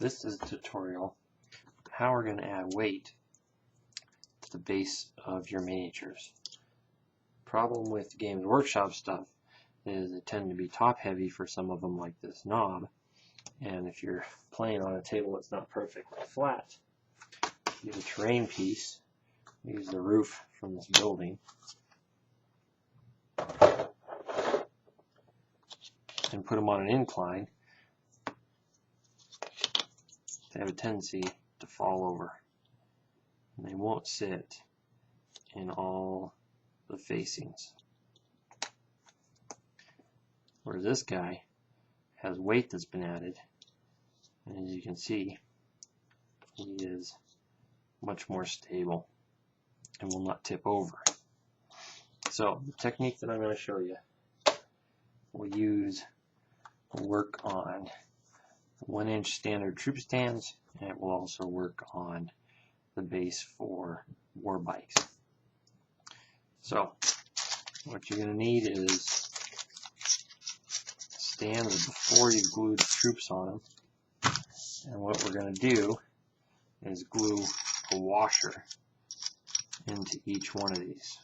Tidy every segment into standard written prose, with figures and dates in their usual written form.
This is a tutorial how we're going to add weight to the base of your miniatures. Problem with Games Workshop stuff is they tend to be top heavy for some of them, like this knob, and if you're playing on a table that's not perfectly flat, use a terrain piece, use the roof from this building, and put them on an incline. They have a tendency to fall over, and they won't sit in all the facings. Whereas this guy has weight that's been added, and as you can see, he is much more stable and will not tip over. So the technique that I'm going to show you will work on 1-inch standard troop stands, and it will also work on the base for war bikes. So what you're going to need is a stand before you glue the troops on them, and what we're going to do is glue a washer into each one of these.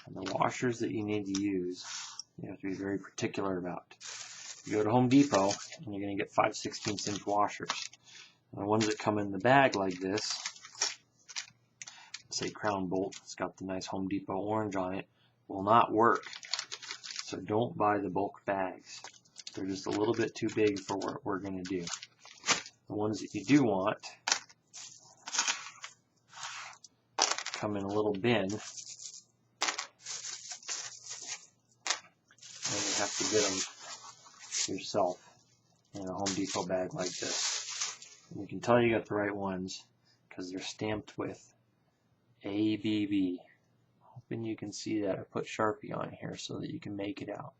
And the washers that you need to use, you have to be very particular about. You go to Home Depot and you're going to get 5/16" washers. And the ones that come in the bag like this, say Crown Bolt, it's got the nice Home Depot orange on it, will not work. So don't buy the bulk bags. They're just a little bit too big for what we're going to do. The ones that you do want come in a little bin, and you have to get them yourself in a Home Depot bag like this. And you can tell you got the right ones because they're stamped with ABB. Hoping you can see that. I put Sharpie on here so that you can make it out.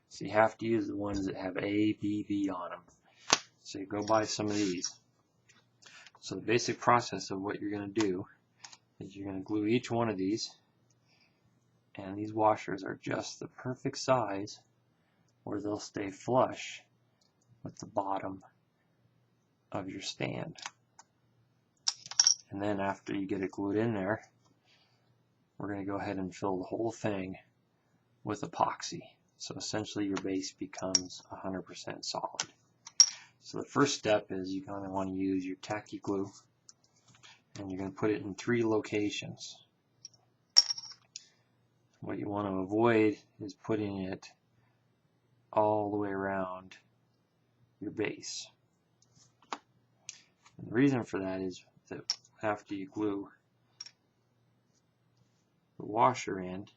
So you have to use the ones that have ABB on them. So you go buy some of these. So the basic process of what you're going to do is you're going to glue each one of these, and these washers are just the perfect size where they'll stay flush with the bottom of your stand. And then after you get it glued in there, we're going to go ahead and fill the whole thing with epoxy. So essentially your base becomes 100% solid. So the first step is you kind of want to use your tacky glue, and you're going to put it in 3 locations. What you want to avoid is putting it all the way around your base. And the reason for that is that after you glue the washer in,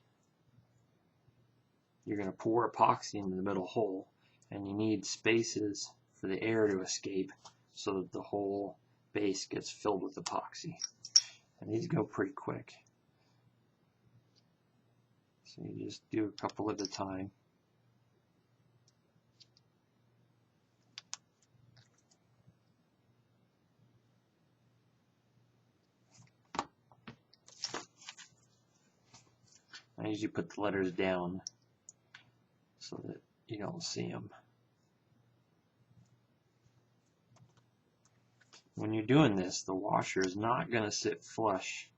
you're going to pour epoxy into the middle hole, and you need spaces for the air to escape so that the whole base gets filled with epoxy. And these go pretty quick. So you just do a couple at a time. I usually put the letters down so that you don't see them. When you're doing this, the washer is not going to sit flush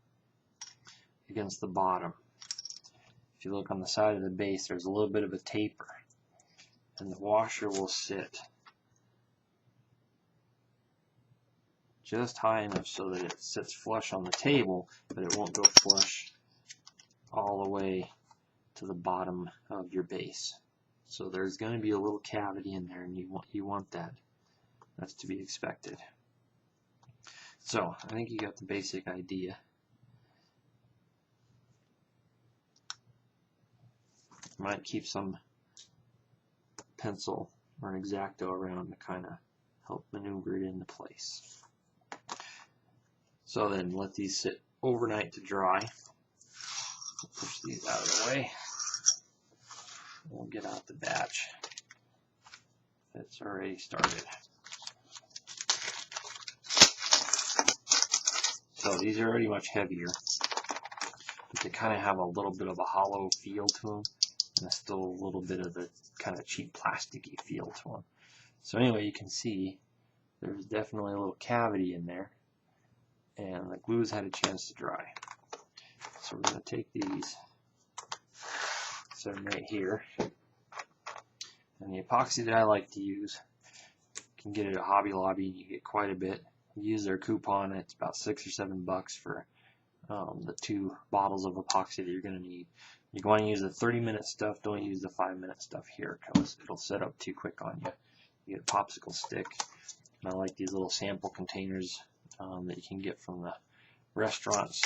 against the bottom. If you look on the side of the base, there's a little bit of a taper, and the washer will sit just high enough so that it sits flush on the table, but it won't go flush all the way to the bottom of your base. So there's going to be a little cavity in there, and you want that. That's to be expected. So I think you got the basic idea. You might keep some pencil or an X-Acto around to kind of help maneuver it into place. So then let these sit overnight to dry. Push these out of the way. We'll get out the batch. It's already started. So these are already much heavier, but they kind of have a little bit of a hollow feel to them, and still a little bit of the kind of cheap plasticky feel to them. So anyway, you can see there's definitely a little cavity in there, and the glue's had a chance to dry. So we're going to take these, set them right here, and the epoxy that I like to use, you can get it at Hobby Lobby, and you get quite a bit. You use their coupon, it's about $6 or $7 for the 2 bottles of epoxy that you're going to need. You want to use the 30-minute stuff, don't use the 5-minute stuff here because it'll set up too quick on you. You get a popsicle stick, and I like these little sample containers that you can get from the restaurants.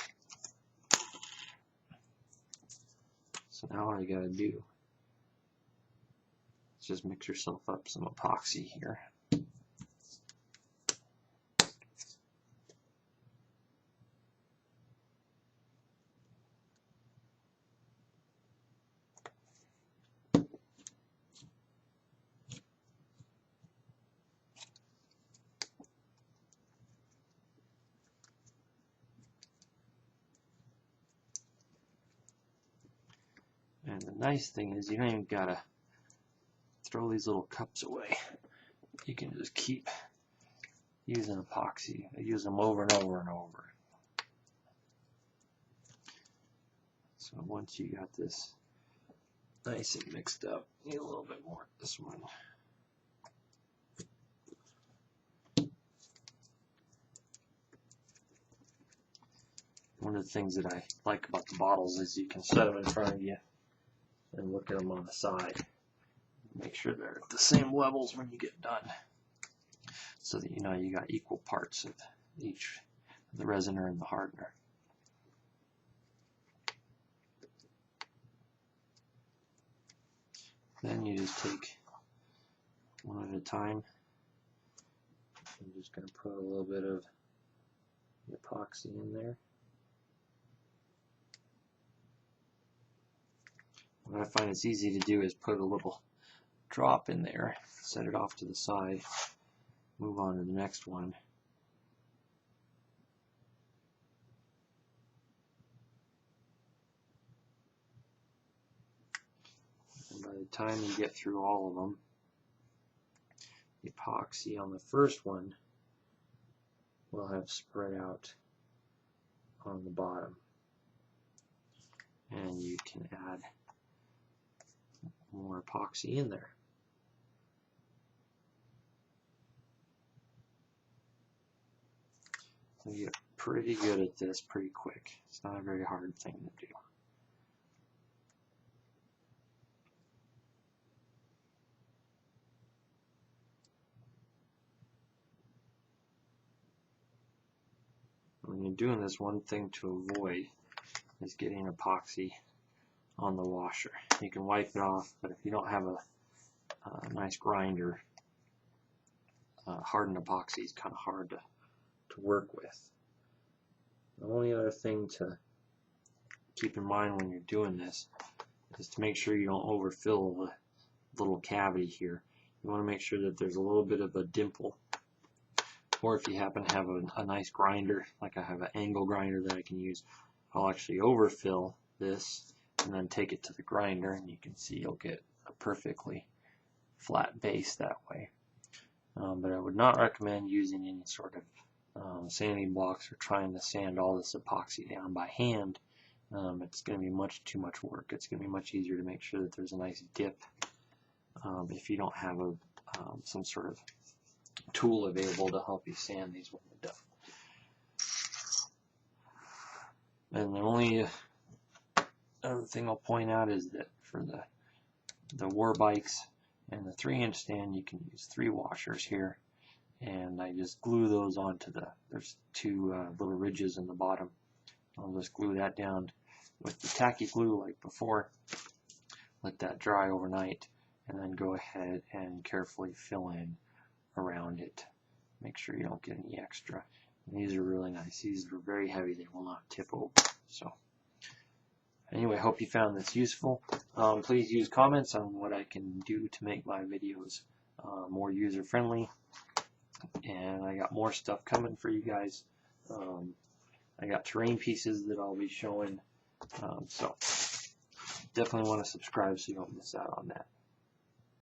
So now all you got to do is just mix yourself up some epoxy here. And the nice thing is you don't even gotta throw these little cups away. You can just keep using epoxy. Use them over and over and over. So once you got this nice and mixed up, you need a little bit more of this one. One of the things that I like about the bottles is you can set them in front of you and look at them on the side. Make sure they're at the same levels when you get done, so that you know you got equal parts of each, the resin and the hardener. Then you just take one at a time. I'm just going to put a little bit of epoxy in there. What I find it's easy to do is put a little drop in there, set it off to the side, move on to the next one. And by the time you get through all of them, the epoxy on the first one will have spread out on the bottom. And you can add more epoxy in there. You get pretty good at this pretty quick. It's not a very hard thing to do. When you're doing this, one thing to avoid is getting epoxy on the washer. You can wipe it off, but if you don't have a nice grinder, hardened epoxy is kind of hard to work with. The only other thing to keep in mind when you're doing this is to make sure you don't overfill the little cavity here. You want to make sure that there's a little bit of a dimple, or if you happen to have a nice grinder, like I have an angle grinder that I can use, I'll actually overfill this and then take it to the grinder, and you can see you'll get a perfectly flat base that way. But I would not recommend using any sort of sanding blocks or trying to sand all this epoxy down by hand. It's going to be much too much work. It's going to be much easier to make sure that there's a nice dip if you don't have some sort of tool available to help you sand these when you're done. And the only other thing I'll point out is that for the war bikes and the 3-inch stand, you can use 3 washers here, and I just glue those onto there's 2 little ridges in the bottom. I'll just glue that down with the tacky glue like before, let that dry overnight, and then go ahead and carefully fill in around it. Make sure you don't get any extra. And these are really nice. These are very heavy. They will not tip over. So anyway, I hope you found this useful. Please use comments on what I can do to make my videos more user-friendly. And I got more stuff coming for you guys. I got terrain pieces that I'll be showing. So definitely want to subscribe so you don't miss out on that.